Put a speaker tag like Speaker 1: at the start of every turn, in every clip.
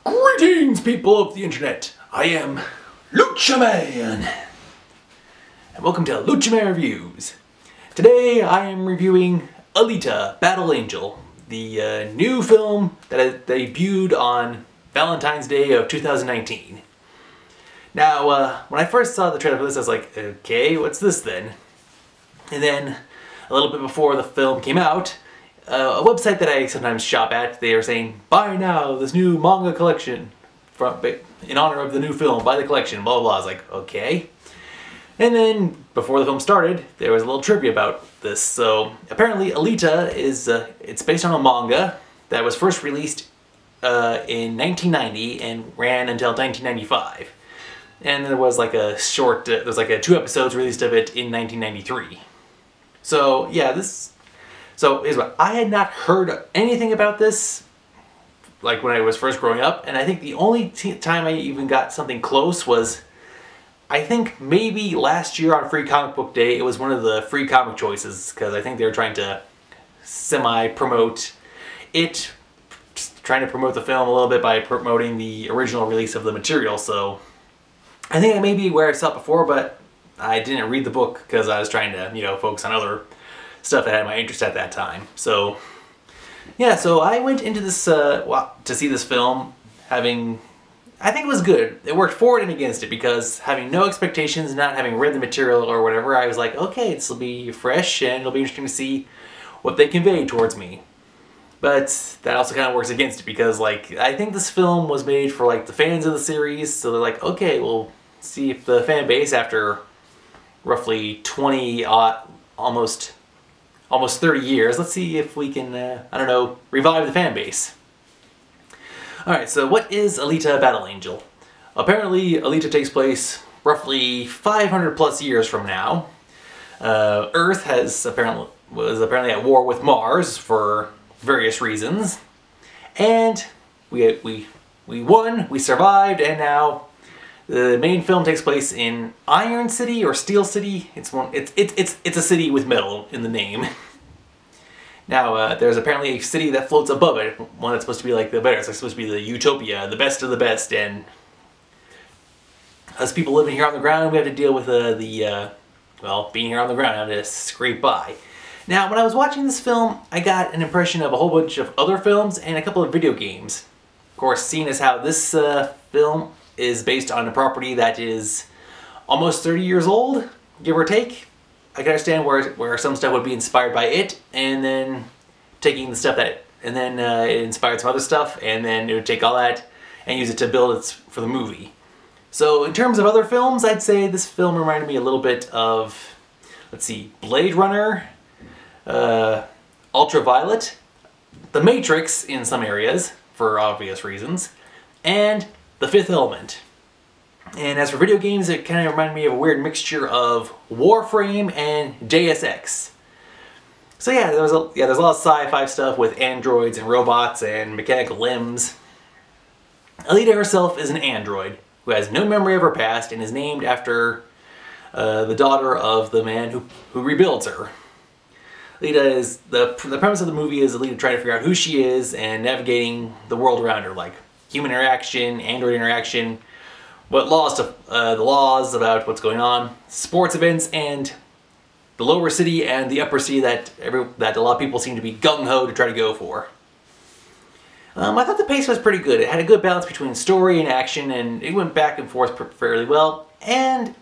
Speaker 1: Greetings, people of the internet! I am Lucha Man! And welcome to Lucha Man Reviews. Today I am reviewing Alita Battle Angel, the new film that debuted on Valentine's Day of 2019. Now, when I first saw the trailer for this, I was like, okay, what's this then? And then, a little bit before the film came out, a website that I sometimes shop at, they were saying, buy now this new manga collection in honor of the new film, buy the collection, blah blah blah. I was like, okay. And then, before the film started, there was a little trivia about this. So, apparently Alita is, it's based on a manga that was first released in 1990 and ran until 1995. And there was like a short, there was like 2 episodes released of it in 1993. So, yeah, so here's what, I had not heard anything about this, like when I was first growing up, and I think the only time I even got something close was, I think maybe last year on Free Comic Book Day. It was one of the free comic choices, because I think they were trying to semi-promote it, trying to promote the film a little bit by promoting the original release of the material, so I think I may be aware I saw it before, but I didn't read the book because I was trying to, you know, focus on other stuff that had my interest at that time. So, yeah, so I went into this, to see this film having, I think it was good. It worked for it and against it, because having no expectations, not having read the material or whatever, I was like, okay, this will be fresh and it'll be interesting to see what they convey towards me. But that also kind of works against it, because, like, I think this film was made for, like, the fans of the series, so they're like, okay, we'll see if the fan base, after roughly 20, almost 30 years, let's see if we can, I don't know, revive the fan base. Alright, so what is Alita Battle Angel? Apparently, Alita takes place roughly 500 plus years from now. Earth was apparently at war with Mars for various reasons. And we won, we survived, and now the main film takes place in Iron City or Steel City. It's a city with metal in the name. Now, there's apparently a city that floats above it, one that's supposed to be like the better. It's like supposed to be the utopia, the best of the best, and us people living here on the ground, we have to deal with well, being here on the ground, having to scrape by. Now, when I was watching this film, I got an impression of a whole bunch of other films and a couple of video games. Of course, seeing as how this film is based on a property that is almost 30 years old, give or take, I can understand where some stuff would be inspired by it, and then taking the stuff it inspired some other stuff, and then it would take all that and use it to build it for the movie. So in terms of other films, I'd say this film reminded me a little bit of, let's see, Blade Runner, Ultraviolet, The Matrix in some areas, for obvious reasons, and The Fifth Element. And as for video games, it kind of reminded me of a weird mixture of Warframe and Deus Ex. So yeah, there's a lot of sci-fi stuff with androids and robots and mechanical limbs. Alita herself is an android who has no memory of her past and is named after the daughter of the man who rebuilds her. Alita is, the premise of the movie is Alita trying to figure out who she is and navigating the world around her, like human interaction, android interaction, the laws about what's going on, sports events, and the lower city and the upper city that a lot of people seem to be gung-ho to try to go for. I thought the pace was pretty good. It had a good balance between story and action, and it went back and forth fairly well, and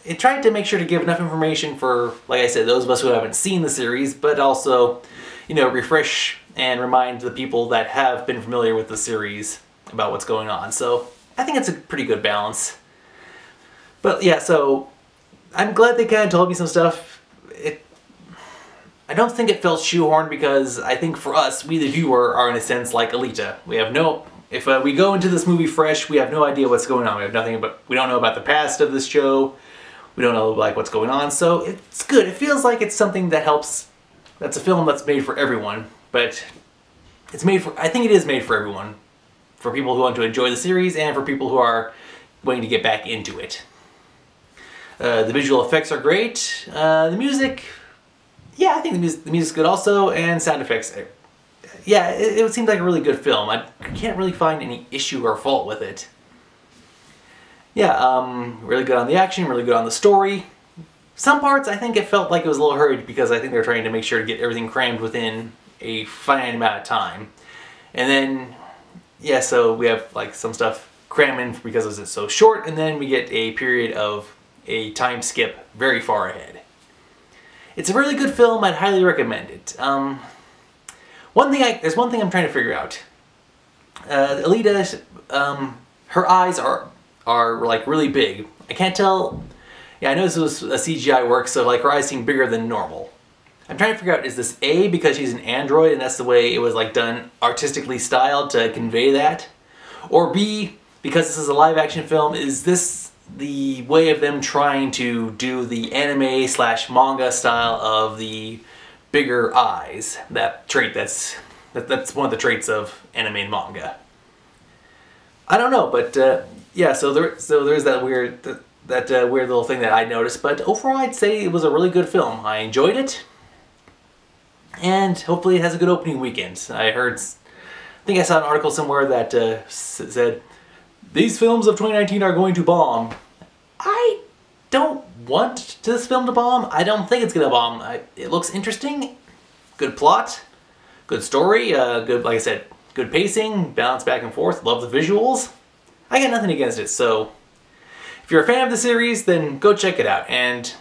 Speaker 1: it tried to make sure to give enough information for, like I said, those of us who haven't seen the series, but also, you know, refresh and remind the people that have been familiar with the series about what's going on. So I think it's a pretty good balance. But yeah, so I'm glad they kind of told me some stuff. I don't think it felt shoehorned, because I think for us, we the viewer are in a sense like Alita. We have if we go into this movie fresh, we have no idea what's going on. We don't know about the past of this show. We don't know like what's going on, so it's good. It feels like it's something that helps. That's a film that's made for everyone, but I think it is made for everyone. For people who want to enjoy the series, and for people who are wanting to get back into it. The visual effects are great. The music, yeah, I think the music's good also, and sound effects yeah, it seemed like a really good film. I can't really find any issue or fault with it. Yeah, really good on the action, really good on the story. Some parts I think it felt like it was a little hurried because I think they were trying to make sure to get everything crammed within a finite amount of time. And then, yeah, so we have like some stuff cramming because it's so short, and then we get a period of a time skip very far ahead. It's a really good film. I'd highly recommend it. There's one thing I'm trying to figure out. Alita, her eyes are like really big. I can't tell. Yeah, I know this was a CGI work, so like her eyes seem bigger than normal. I'm trying to figure out, is this A, because she's an android and that's the way it was like done artistically styled to convey that? Or B, because this is a live action film, is this the way of them trying to do the anime / manga style of the bigger eyes? That trait that's one of the traits of anime and manga. I don't know, but yeah, so there's that weird little thing that I noticed, but overall I'd say it was a really good film. I enjoyed it, and hopefully it has a good opening weekend. I think I saw an article somewhere that said, these films of 2019 are going to bomb. I don't want this film to bomb. I don't think it's going to bomb. It looks interesting, good plot, good story, good, like I said, good pacing, balance back and forth, love the visuals. I got nothing against it, so if you're a fan of the series, then go check it out. And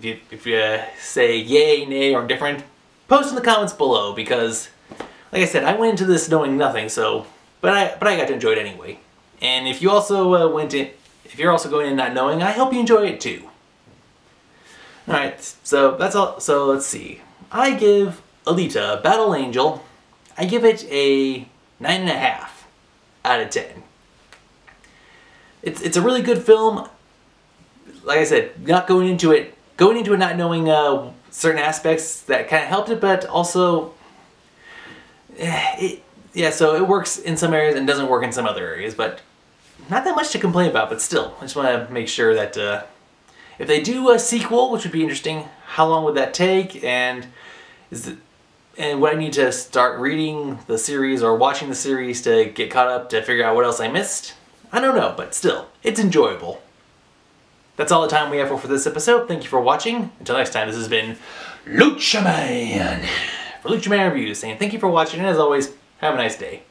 Speaker 1: if you say yay, nay, or different, post in the comments below, because, like I said, I went into this knowing nothing, so, but I got to enjoy it anyway. And if you also if you're also going in not knowing, I hope you enjoy it too. Alright, so that's all. So let's see. I give Alita Battle Angel, I give it a 9.5 out of 10. It's a really good film. Like I said, going into it not knowing certain aspects that kind of helped it, but also, yeah, so it works in some areas and doesn't work in some other areas, but not that much to complain about, but still, I just want to make sure that if they do a sequel, which would be interesting, how long would that take, and would I need to start reading the series or watching the series to get caught up to figure out what else I missed? I don't know, but still, it's enjoyable. That's all the time we have for this episode. Thank you for watching. Until next time, this has been Lucha Man for Lucha Man Reviews, saying thank you for watching, and as always, have a nice day.